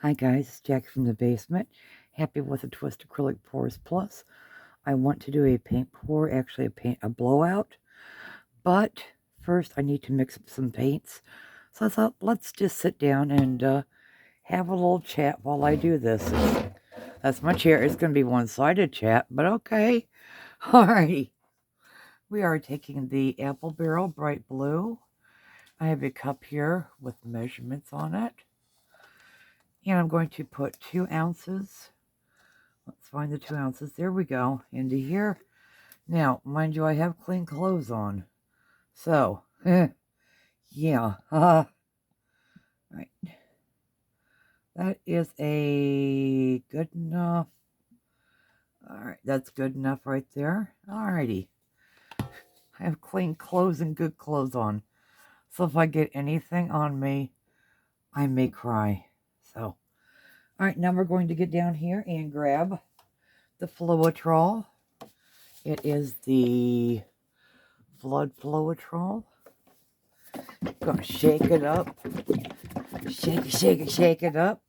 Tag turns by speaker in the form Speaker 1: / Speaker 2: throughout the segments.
Speaker 1: Hi guys, it's Jackie from the basement. Happy with a Twist Acrylic Pours Plus. I want to do a paint pour, actually a blowout, but first I need to mix up some paints. So I thought, let's just sit down and have a little chat while I do this. That's my chair. It's going to be one-sided chat, but okay. Alrighty. We are taking the Apple Barrel Bright Blue. I have a cup here with measurements on it. And I'm going to put 2 ounces. Let's find the 2 ounces. There we go. Into here. Now, mind you, I have clean clothes on. So, yeah. Right. That is a good enough. Alright, that's good enough right there. Alrighty. I have clean clothes and good clothes on. So if I get anything on me, I may cry. So, alright, now we're going to get down here and grab the Floetrol. It is the Flood Floetrol. Gonna shake it up. Shake it up.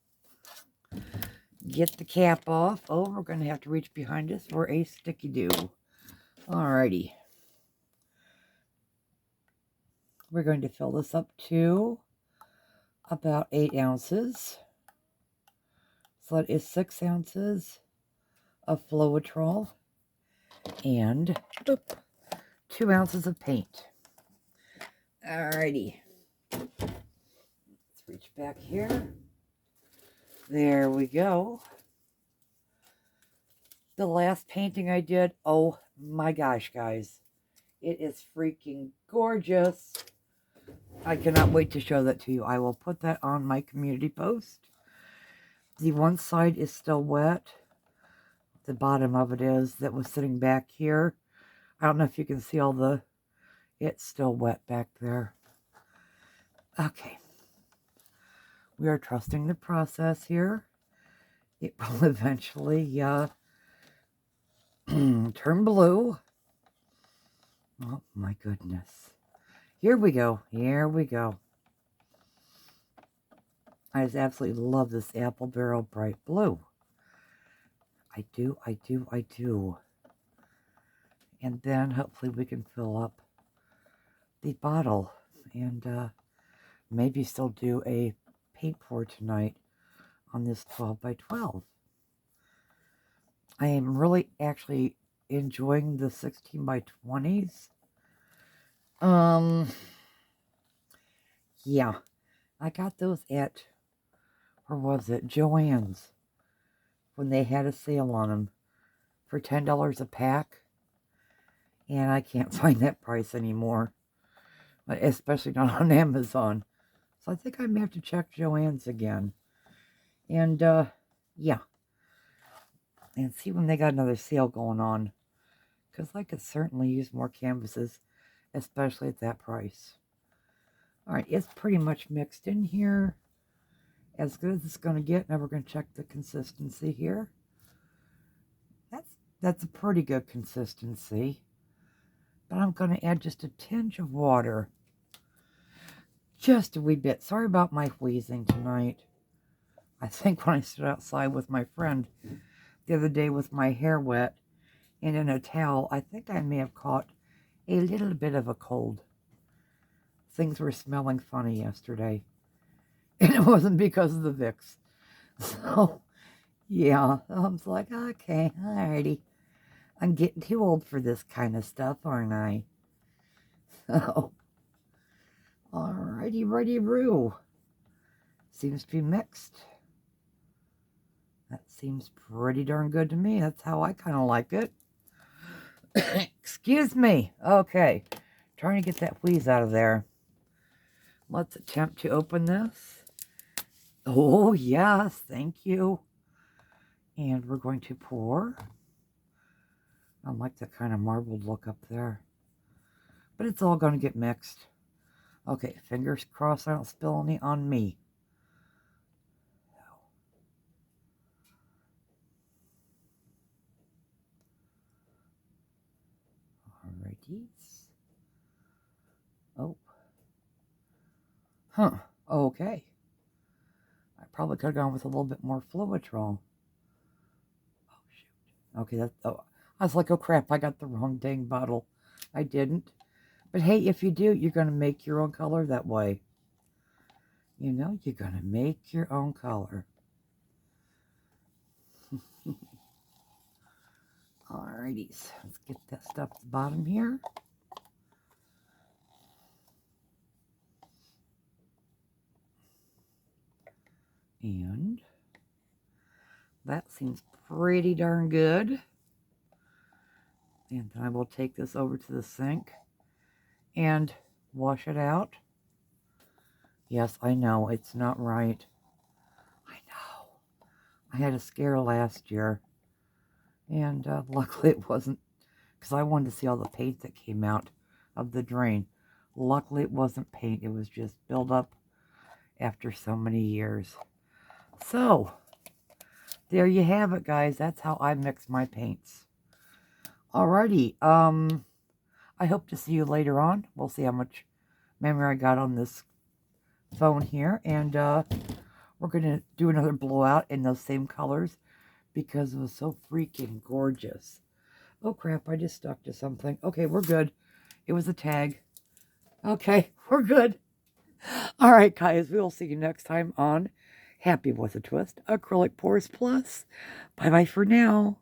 Speaker 1: Get the cap off. Oh, we're gonna have to reach behind us for a sticky do. Alrighty. We're going to fill this up to about 8 ounces. So that is 6 ounces of Floetrol and 2 ounces of paint. Alrighty. Let's reach back here. There we go. The last painting I did, oh my gosh, guys. It is freaking gorgeous. I cannot wait to show that to you. I will put that on my community post. The one side is still wet. The bottom of it is, that was sitting back here. I don't know if you can see all the, it's still wet back there. Okay. We are trusting the process here. It will eventually turn blue. Oh my goodness. Here we go. Here we go. I just absolutely love this Apple Barrel Bright Blue. I do. And then hopefully we can fill up the bottle and maybe still do a paint pour tonight on this 12 by 12. I am really actually enjoying the 16 by 20s. Yeah, I got those at, where was it? Joann's, when they had a sale on them for $10 a pack. And I can't find that price anymore, especially not on Amazon. So I think I may have to check Joann's again. And, yeah. And see when they got another sale going on. Because I could certainly use more canvases, especially at that price. Alright, it's pretty much mixed in here. As good as it's going to get. Now we're going to check the consistency here. That's a pretty good consistency. But I'm going to add just a tinge of water. Just a wee bit. Sorry about my wheezing tonight. I think when I stood outside with my friend the other day with my hair wet and in a towel, I think I may have caught a little bit of a cold. Things were smelling funny yesterday. And it wasn't because of the Vicks. So, yeah, I was like, okay, alrighty. I'm getting too old for this kind of stuff, aren't I? So, alrighty, righty-roo. Seems to be mixed. That seems pretty darn good to me. That's how I kind of like it. Excuse me. Okay. Trying to get that wheeze out of there. Let's attempt to open this. Oh, yes. Thank you. And we're going to pour. I like that kind of marbled look up there. But it's all going to get mixed. Okay. Fingers crossed I don't spill any on me. Alrighties. Oh. Huh. Okay. I probably could have gone with a little bit more Floetrol. Oh, shoot. Okay, that's, oh, I was like, oh crap, I got the wrong dang bottle. I didn't. But hey, if you do, you're going to make your own color that way. You know, you're going to make your own color. Alrighties, let's get that stuff at the bottom here. And that seems pretty darn good. And then I will take this over to the sink and wash it out. Yes, I know, it's not right. I know. I had a scare last year. And luckily it wasn't, because I wanted to see all the paint that came out of the drain. Luckily it wasn't paint, it was just buildup after so many years. So, there you have it, guys. That's how I mix my paints. Alrighty, I hope to see you later on. We'll see how much memory I got on this phone here. And we're going to do another blowout in those same colors because it was so freaking gorgeous. Oh crap, I just stuck to something. Okay, we're good. It was a tag. Okay, we're good. Alright, guys, we will see you next time on Happy with a Twist Acrylic Pours Plus. Bye-bye for now.